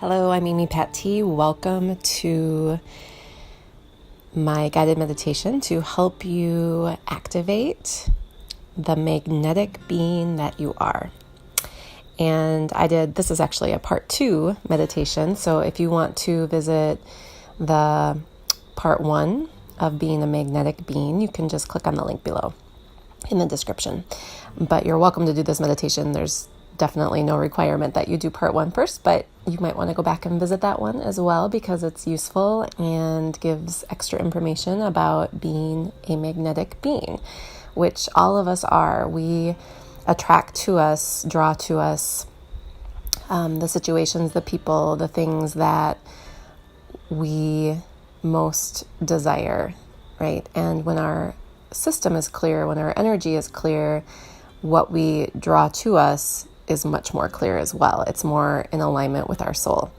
Hello, I'm Patee. Welcome to my guided meditation to help you activate the magnetic being that you are. And this is actually a part 2 meditation. So if you want to visit the part 1 of being a magnetic being, you can just click on the link below in the description. But you're welcome to do this meditation. There's definitely no requirement that you do part 1 first, but you might want to go back and visit that one as well because it's useful and gives extra information about being a magnetic being, which all of us are. We attract to us, draw to us the situations, the people, the things that we most desire, right? And when our system is clear, when our energy is clear, what we draw to us is much more clear as well. It's more in alignment with our soul.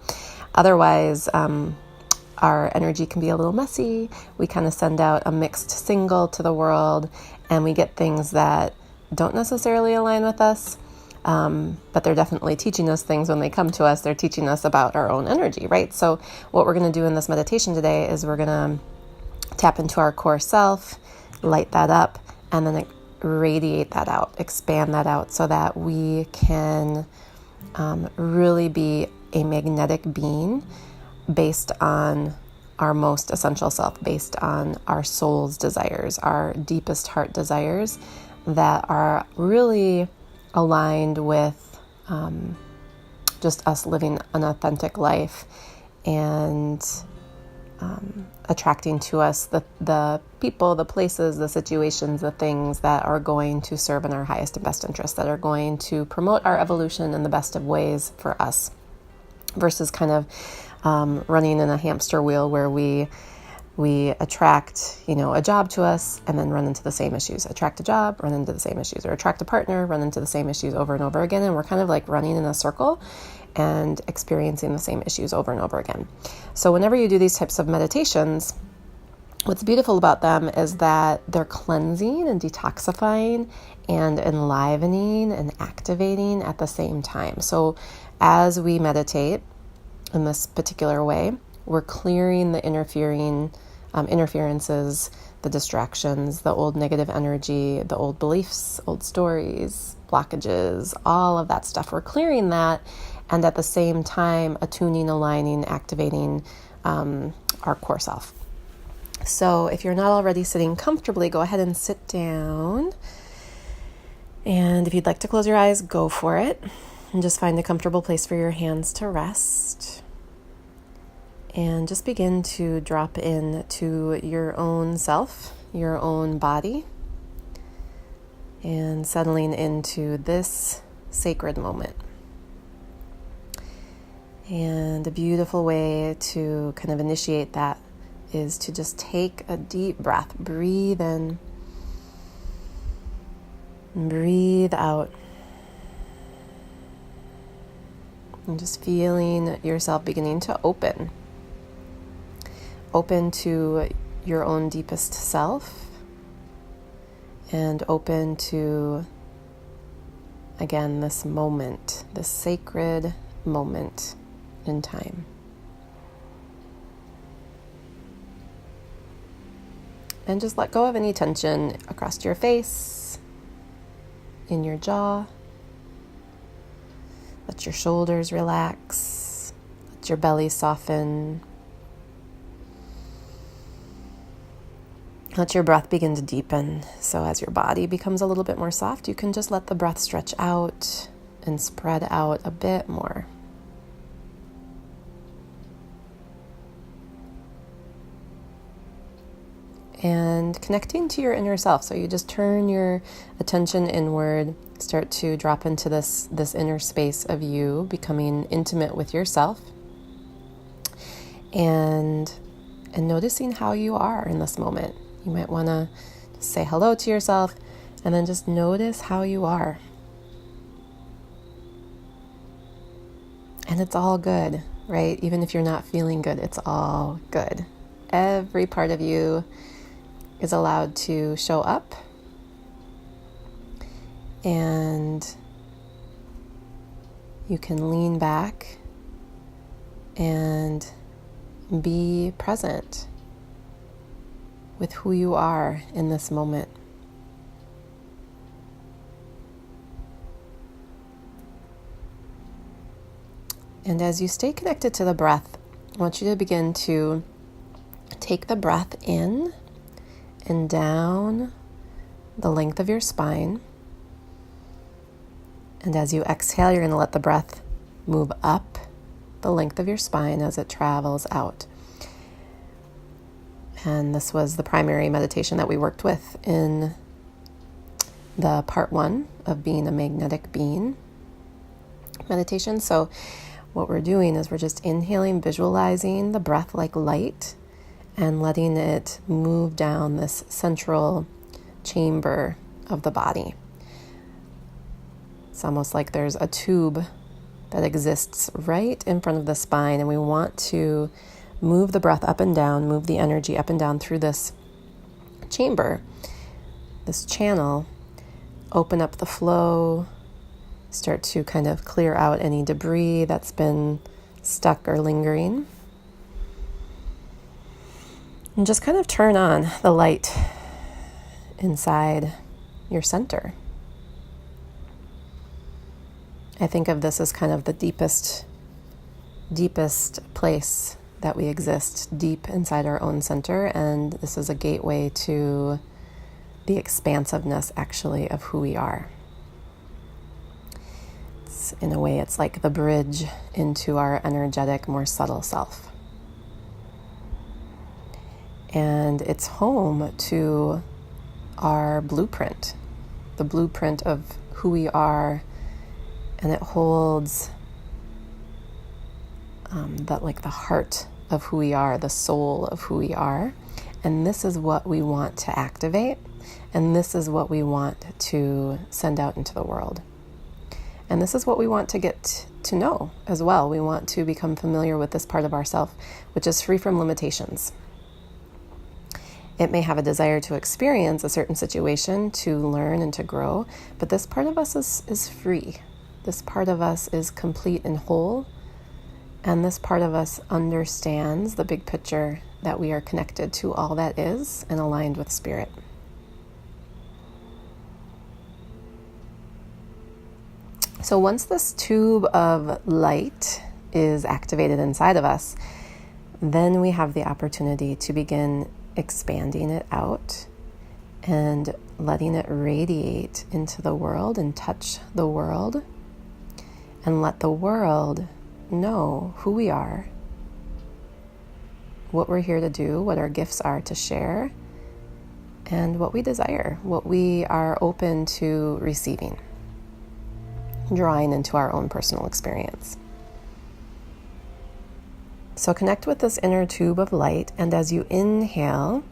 Otherwise, our energy can be a little messy. We kind of send out a mixed signal to the world, and we get things that don't necessarily align with us, but they're definitely teaching us things when they come to us. They're teaching us about our own energy, right? So what we're going to do in this meditation today is we're going to tap into our core self, light that up, and then radiate that out, expand that out so that we can really be a magnetic being based on our most essential self, based on our soul's desires, our deepest heart desires that are really aligned with just us living an authentic life and attracting to us the people, the places, the situations, the things that are going to serve in our highest and best interest, that are going to promote our evolution in the best of ways for us, versus kind of running in a hamster wheel where we attract, a job to us and then run into the same issues, attract a job, run into the same issues, or attract a partner, run into the same issues over and over again. And we're kind of like running in a circle and experiencing the same issues over and over again. So whenever you do these types of meditations, what's beautiful about them is that they're cleansing and detoxifying and enlivening and activating at the same time. So as we meditate in this particular way, we're clearing the interferences, the distractions, the old negative energy, the old beliefs, old stories, blockages, all of that stuff. We're clearing that, and at the same time attuning, aligning, activating our core self. So if you're not already sitting comfortably, go ahead and sit down. And if you'd like to close your eyes, go for it. And just find a comfortable place for your hands to rest. And just begin to drop in to your own self, your own body, and settling into this sacred moment. And a beautiful way to kind of initiate that is to just take a deep breath. Breathe in, breathe out. And just feeling yourself beginning to open to your own deepest self, and open to, again, this moment, this sacred moment in time. And just let go of any tension across your face, in your jaw. Let your shoulders relax. Let your belly soften. Let your breath begin to deepen. So as your body becomes a little bit more soft, you can just let the breath stretch out and spread out a bit more. And connecting to your inner self. So you just turn your attention inward, start to drop into this inner space of you, becoming intimate with yourself, and noticing how you are in this moment. You might want to say hello to yourself, and then just notice how you are. And it's all good, right? Even if you're not feeling good, it's all good. Every part of you is allowed to show up, and you can lean back and be present with who you are in this moment. And as you stay connected to the breath, I want you to begin to take the breath in and down the length of your spine. And as you exhale, you're going to let the breath move up the length of your spine as it travels out. And this was the primary meditation that we worked with in the part 1 of being a magnetic being meditation. So what we're doing is we're just inhaling, visualizing the breath like light and letting it move down this central chamber of the body. It's almost like there's a tube that exists right in front of the spine, and we want to move the breath up and down, move the energy up and down through this chamber, this channel, open up the flow, start to kind of clear out any debris that's been stuck or lingering. And just kind of turn on the light inside your center. I think of this as kind of the deepest place that we exist, deep inside our own center, and this is a gateway to the expansiveness, actually, of who we are. In a way, it's like the bridge into our energetic, more subtle self. And it's home to our blueprint, the blueprint of who we are, and it holds the heart of who we are, the soul of who we are. And this is what we want to activate, and this is what we want to send out into the world. And this is what we want to get to know as well. We want to become familiar with this part of ourself, which is free from limitations. It may have a desire to experience a certain situation, to learn and to grow, but this part of us is free. This part of us is complete and whole, and this part of us understands the big picture that we are connected to all that is and aligned with spirit. So once this tube of light is activated inside of us, then we have the opportunity to begin expanding it out and letting it radiate into the world and touch the world and let the world know who we are, what we're here to do, what our gifts are to share, and what we desire, what we are open to receiving, drawing into our own personal experience. So connect with this inner tube of light, and as you inhale,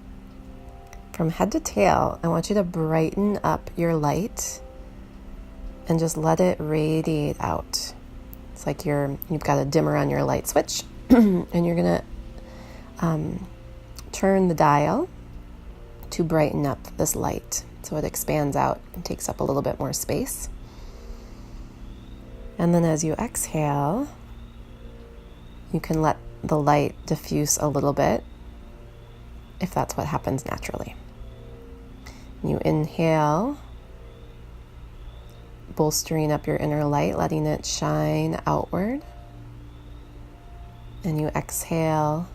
from head to tail, I want you to brighten up your light and just let it radiate out. It's like you've got a dimmer on your light switch, and you're going to turn the dial to brighten up this light so it expands out and takes up a little bit more space. And then as you exhale, you can let the light diffuse a little bit if that's what happens naturally. You inhale, bolstering up your inner light, letting it shine outward. And you exhale,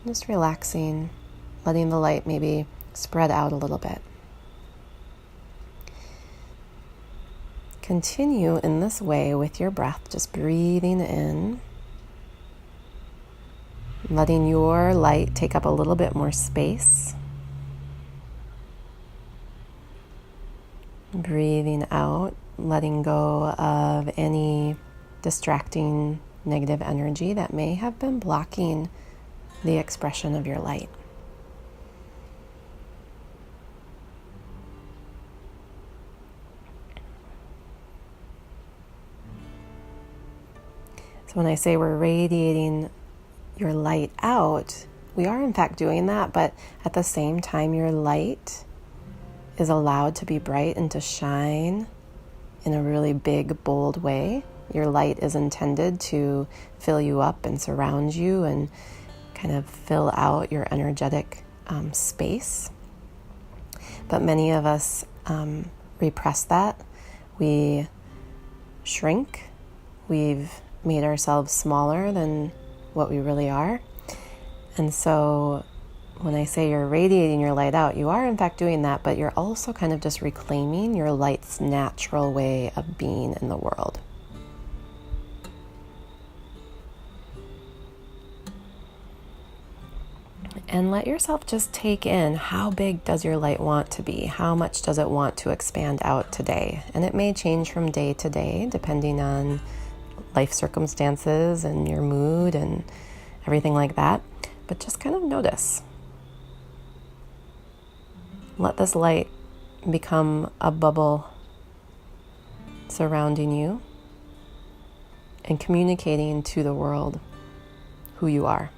just relaxing, letting the light maybe spread out a little bit. Continue in this way with your breath, just breathing in, letting your light take up a little bit more space. Breathing out, letting go of any distracting negative energy that may have been blocking the expression of your light. So when I say we're radiating your light out, we are in fact doing that, but at the same time your light is allowed to be bright and to shine in a really big, bold way Your light is intended to fill you up and surround you and kind of fill out your energetic space. But many of us repress that. We shrink. We've made ourselves smaller than what we really are. And so when I say you're radiating your light out, you are in fact doing that, but you're also kind of just reclaiming your light's natural way of being in the world. And let yourself just take in, how big does your light want to be? How much does it want to expand out today? And it may change from day to day, depending on life circumstances and your mood and everything like that. But just kind of notice. Let this light become a bubble surrounding you and communicating to the world who you are.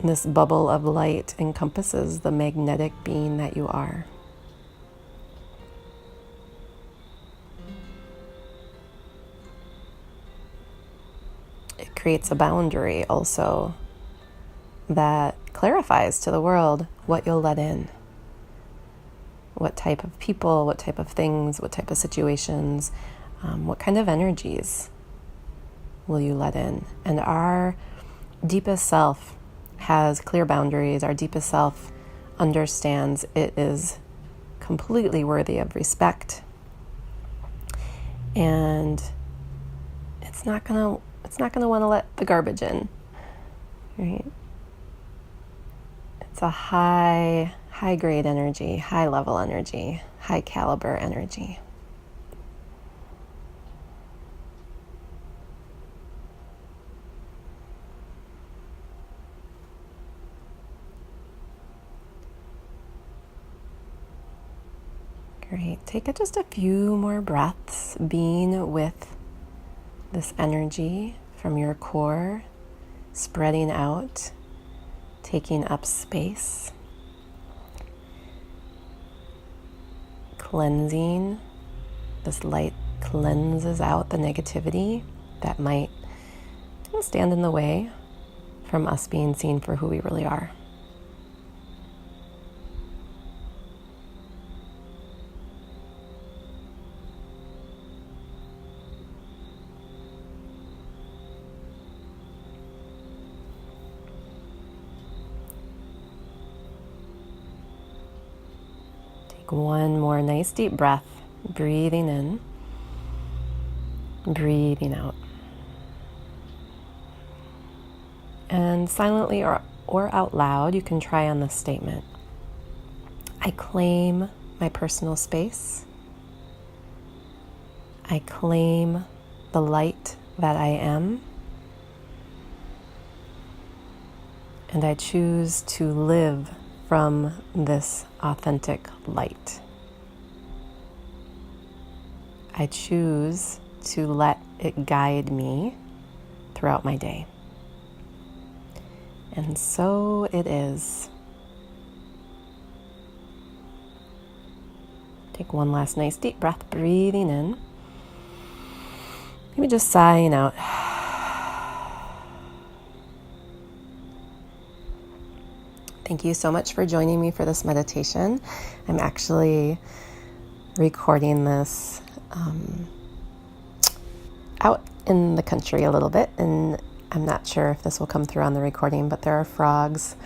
This bubble of light encompasses the magnetic being that you are. It creates a boundary also that clarifies to the world what you'll let in. What type of people, what type of things, what type of situations, what kind of energies will you let in? And our deepest self has clear boundaries. Our deepest self understands it is completely worthy of respect, and it's not gonna want to let the garbage in, right? It's a high grade energy, high level energy, high caliber energy. Great. Take just a few more breaths, being with this energy from your core, spreading out, taking up space, cleansing. This light cleanses out the negativity that might stand in the way from us being seen for who we really are. One more nice deep breath, breathing in, breathing out. And silently or out loud, you can try on this statement. I claim my personal space. I claim the light that I am. And I choose to live from this authentic light. I choose to let it guide me throughout my day. And so it is. Take one last nice deep breath, breathing in. Maybe just sighing out. Thank you so much for joining me for this meditation. I'm actually recording this out in the country a little bit, and I'm not sure if this will come through on the recording, but there are frogs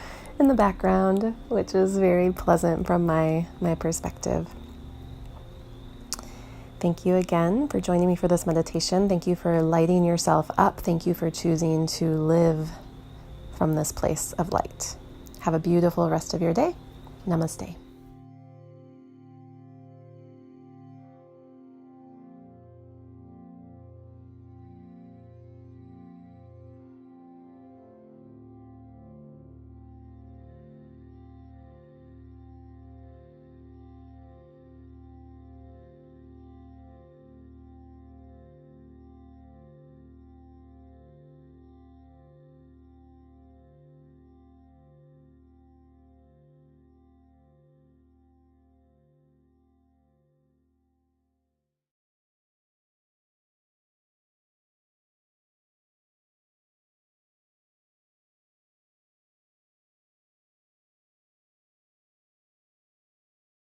in the background, which is very pleasant from my perspective. Thank you again for joining me for this meditation. Thank you for lighting yourself up. Thank you for choosing to live from this place of light. Have a beautiful rest of your day. Namaste.